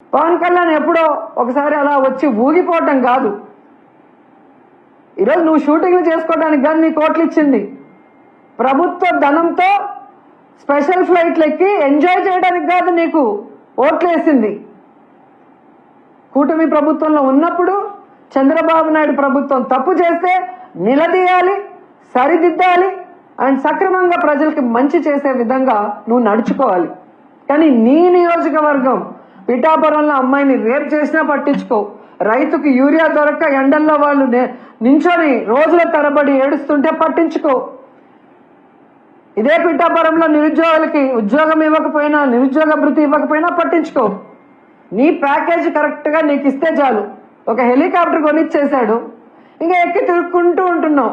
పవన్ కళ్యాణ్ ఎప్పుడో ఒకసారి అలా వచ్చి ఊగిపోవటం కాదు. ఈరోజు నువ్వు షూటింగ్లు చేసుకోవడానికి కానీ నీ కోట్లు ఇచ్చింది ప్రభుత్వ ధనంతో స్పెషల్ ఫ్లైట్లు ఎక్కి ఎంజాయ్ చేయడానికి కాదు నీకు ఓట్లు వేసింది. కూటమి ప్రభుత్వంలో ఉన్నప్పుడు చంద్రబాబు నాయుడు ప్రభుత్వం తప్పు చేస్తే నిలదీయాలి, సరిదిద్దాలి అండ్ సక్రమంగా ప్రజలకి మంచి చేసే విధంగా నువ్వు నడుచుకోవాలి. కానీ నీ నియోజకవర్గం పిఠాపురంలో అమ్మాయిని రేప్ చేసినా పట్టించుకో, రైతుకు యూరియా దొరక్క ఎండల్లో వాళ్ళు నించొని రోజుల తరబడి ఏడుస్తుంటే పట్టించుకో, ఇదే పిఠాపురంలో నిరుద్యోగులకి ఉద్యోగం ఇవ్వకపోయినా నిరుద్యోగ భృతి ఇవ్వకపోయినా పట్టించుకో. నీ ప్యాకేజ్ కరెక్ట్గా నీకు ఇస్తే చాలు. ఒక హెలికాప్టర్ కొనిచ్చేశాడు, ఇంకా ఎక్కి తిరుక్కుంటూ ఉంటున్నావు.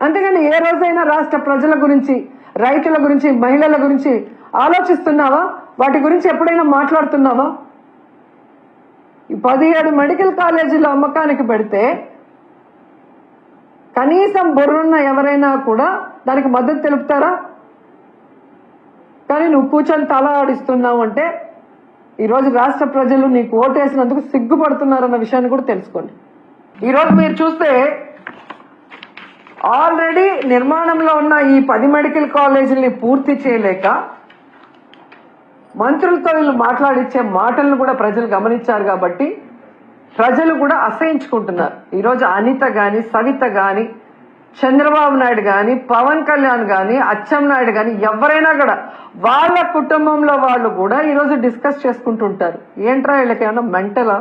అంతేగాని ఏ రోజైనా రాష్ట్ర ప్రజల గురించి, రైతుల గురించి, మహిళల గురించి ఆలోచిస్తున్నావా? వాటి గురించి ఎప్పుడైనా మాట్లాడుతున్నావా? ఈ 17 మెడికల్ కాలేజీలు అమ్మకానికి పెడితే కనీసం బుర్రున్న ఎవరైనా కూడా దానికి మద్దతు తెలుపుతారా? కానీ నువ్వు కూర్చొని తల ఆడిస్తున్నావు అంటే ఈరోజు రాష్ట్ర ప్రజలు నీకు ఓటేసినందుకు సిగ్గుపడుతున్నారన్న విషయాన్ని కూడా తెలుసుకోండి. ఈరోజు మీరు చూస్తే ఆల్రెడీ నిర్మాణంలో ఉన్న ఈ 10 మెడికల్ కాలేజీలని పూర్తి చేయలేక మంత్రులతో వీళ్ళు మాట్లాడిచ్చే మాటలను కూడా ప్రజలు గమనించారు కాబట్టి ప్రజలు కూడా అసహించుకుంటున్నారు. ఈరోజు అనిత గాని, సవిత గాని, చంద్రబాబు నాయుడు గాని, పవన్ కళ్యాణ్ గాని, అచ్చెన్నాయుడు గాని ఎవరైనా కూడా వాళ్ళ కుటుంబంలో వాళ్ళు కూడా ఈరోజు డిస్కస్ చేసుకుంటుంటారు. ఏంట్రా వీళ్ళకి ఏమన్నా మెంటలా?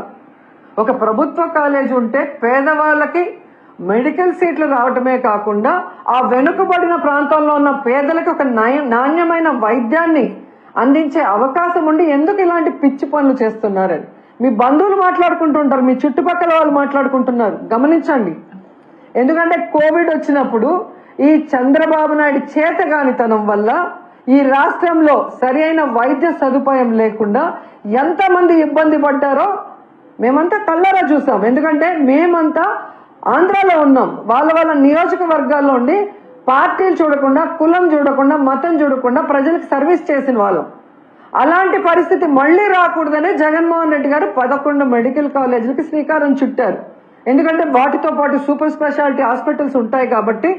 ఒక ప్రభుత్వ కాలేజీ ఉంటే పేదవాళ్ళకి మెడికల్ సీట్లు రావటమే కాకుండా ఆ వెనుకబడిన ప్రాంతాల్లో ఉన్న పేదలకు ఒక నాణ్యమైన వైద్యాన్ని అందించే అవకాశం ఉండి ఎందుకు ఇలాంటి పిచ్చి పనులు చేస్తున్నారని మీ బంధువులు మాట్లాడుకుంటుంటారు, మీ చుట్టుపక్కల వాళ్ళు మాట్లాడుకుంటున్నారు. గమనించండి. ఎందుకంటే కోవిడ్ వచ్చినప్పుడు ఈ చంద్రబాబు నాయుడు చేతగానితనం వల్ల ఈ రాష్ట్రంలో సరి అయిన వైద్య సదుపాయం లేకుండా ఎంతమంది ఇబ్బంది పడ్డారో మేమంతా కళ్ళారా చూసాం. ఎందుకంటే మేమంతా ఆంధ్రాలో ఉన్నాం. వాళ్ళ నియోజకవర్గాల్లో ఉండి పార్టీలు చూడకుండా, కులం చూడకుండా, మతం చూడకుండా ప్రజలకు సర్వీస్ చేసిన వాళ్ళం. అలాంటి పరిస్థితి మళ్లీ రాకూడదనే జగన్మోహన్ రెడ్డి గారు 11 మెడికల్ కాలేజీలకి శ్రీకారం చుట్టారు. ఎందుకంటే వాటితో పాటు సూపర్ స్పెషాలిటీ హాస్పిటల్స్ ఉంటాయి కాబట్టి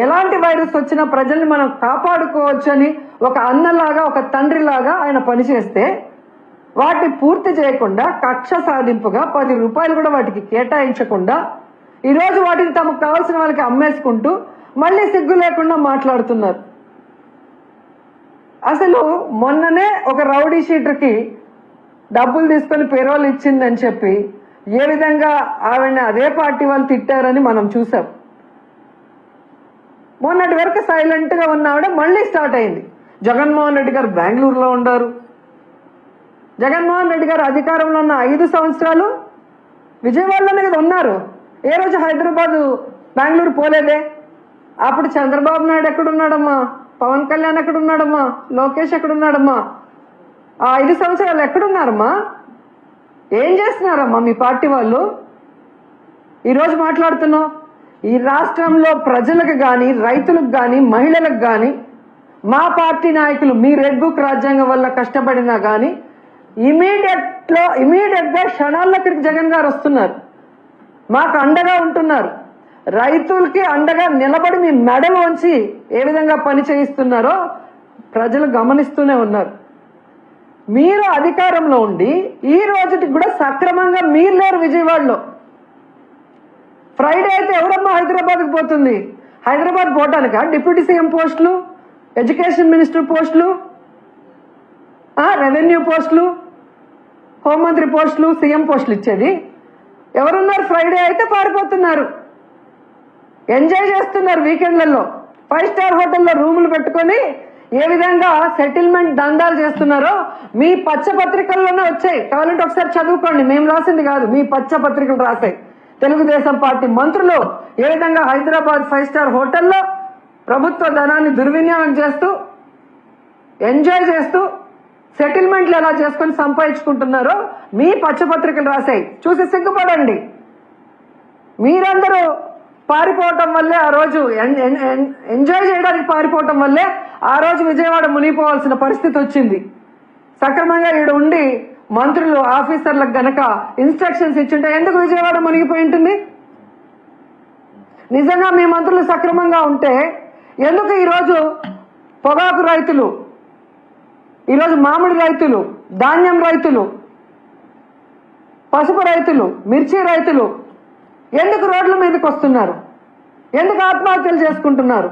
ఎలాంటి వైరస్ వచ్చినా ప్రజల్ని మనం కాపాడుకోవచ్చని ఒక అన్నలాగా, ఒక తండ్రిలాగా ఆయన పనిచేస్తే వాటిని పూర్తి చేయకుండా కక్ష సాధింపుగా 10 రూపాయలు కూడా వాటికి కేటాయించకుండా ఈరోజు వాటిని తమకు కావాల్సిన వాళ్ళకి అమ్మేసుకుంటూ మళ్ళీ సిగ్గు లేకుండా మాట్లాడుతున్నారు. అసలు మొన్ననే ఒక రౌడీ షీటర్కి డబ్బులు తీసుకొని పేరోల్ ఇచ్చిందని చెప్పి ఏ విధంగా ఆవిడని అదే పార్టీ వాళ్ళు తిట్టారని మనం చూసాం. మొన్నటి వరకు సైలెంట్ గా ఉన్న ఆవిడ మళ్ళీ స్టార్ట్ అయింది. జగన్మోహన్ రెడ్డి గారు బెంగళూరులో ఉన్నారు. జగన్మోహన్ రెడ్డి గారు అధికారంలో ఉన్న 5 సంవత్సరాలు విజయవాడలోనే కదా ఉన్నారు. ఏ రోజు హైదరాబాద్, బెంగళూరు పోలేదే. అప్పుడు చంద్రబాబు నాయుడు ఎక్కడున్నాడమ్మా? పవన్ కళ్యాణ్ ఎక్కడున్నాడమ్మా? లోకేష్ ఎక్కడున్నాడమ్మా? ఆ 5 సంవత్సరాలు ఎక్కడున్నారమ్మా? ఏం చేస్తున్నారమ్మా మీ పార్టీ వాళ్ళు? ఈరోజు మాట్లాడుతున్నావు. ఈ రాష్ట్రంలో ప్రజలకు కానీ, రైతులకు కానీ, మహిళలకు కానీ మా పార్టీ నాయకులు మీ రెడ్ బుక్ రాజ్యాంగం వల్ల కష్టపడినా కానీ ఇమీడియట్ గా క్షణాల్లో ఇక్కడికి జగన్ గారు వస్తున్నారు, మాకు అండగా ఉంటున్నారు. రైతులకి అండగా నిలబడి మీ మెడలు వంచి ఏ విధంగా పని చేయిస్తున్నారో ప్రజలు గమనిస్తూనే ఉన్నారు. మీరు అధికారంలో ఉండి ఈ రోజుకి కూడా సక్రమంగా మీరు లేరు విజయవాడలో. ఫ్రైడే అయితే ఎవరమ్మా హైదరాబాద్కి పోతుంది? హైదరాబాద్ పోవటానికా డిప్యూటీ సీఎం పోస్టులు, ఎడ్యుకేషన్ మినిస్టర్ పోస్టులు, రెవెన్యూ పోస్టులు, హోంమంత్రి పోస్టులు, సీఎం పోస్టులు ఇచ్చేది? ఎవరున్నారు? ఫ్రైడే అయితే పారిపోతున్నారు, ఎంజాయ్ చేస్తున్నారు వీకెండ్లలో. 5 స్టార్ హోటల్లో రూములు పెట్టుకొని ఏ విధంగా సెటిల్మెంట్ దందాలు చేస్తున్నారో మీ పచ్చ పత్రికల్లోనే వచ్చాయి. కావాలంటే ఒకసారి చదువుకోండి. మేము రాసింది కాదు, మీ పచ్చ పత్రికలు రాశాయి. తెలుగుదేశం పార్టీ మంత్రులు ఏ విధంగా హైదరాబాద్ 5 స్టార్ హోటల్లో ప్రభుత్వ ధనాన్ని దుర్వినియోగం చేస్తూ, ఎంజాయ్ చేస్తూ, సెటిల్మెంట్లు ఎలా చేసుకొని సంపాదించుకుంటున్నారో మీ పచ్చపత్రికలు రాశాయి. చూసి సిగ్గుపడండి. మీరందరూ పారిపోవటం వల్లే ఆ రోజు ఎంజాయ్ చేయడానికి పారిపోవటం వల్లే ఆ రోజు విజయవాడ మునిగిపోవాల్సిన పరిస్థితి వచ్చింది. సక్రమంగా ఈడ ఉండి మంత్రులు ఆఫీసర్లకు గనక ఇన్స్ట్రక్షన్స్ ఇచ్చుంటే ఎందుకు విజయవాడ మునిగిపోయి ఉంటుంది? నిజంగా మీ మంత్రులు సక్రమంగా ఉంటే ఎందుకు ఈరోజు పొగాకు రైతులు, ఈరోజు మామిడి రైతులు, ధాన్యం రైతులు, పసుపు రైతులు, మిర్చి రైతులు ఎందుకు రోడ్ల మీదకి వస్తున్నారు? ఎందుకు ఆత్మహత్యలు చేసుకుంటున్నారు?